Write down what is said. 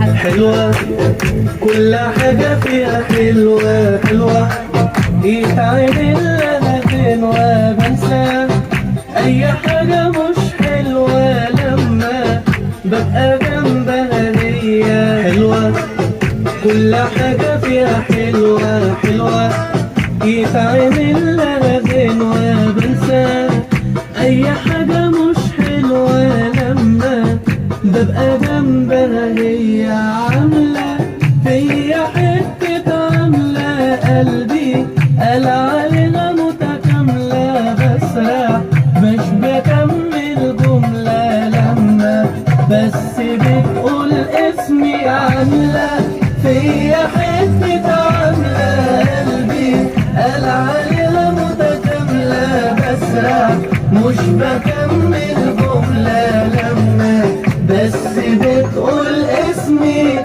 حلوة كل حاجة فيها حلوة حلوة، يتعدل لها غنوة بنسى أي حاجة مش حلوة لما ببقى جنبها هي. حلوة كل حاجة فيها حلوة حلوة، يتعمل لها غنوة بنسى أي حاجة مش حلوة لما ببقى جنبها هي. عاملة فيا حتة عاملة قلبي قال عليها متكاملة، بسرح مش بكمل جملة لما بس بتقول اسمي. عاملة فيا حتة عاملة قلبي قال عليها متكاملة، بسرح مش بكمل جملة لما بس بتقول اسمي.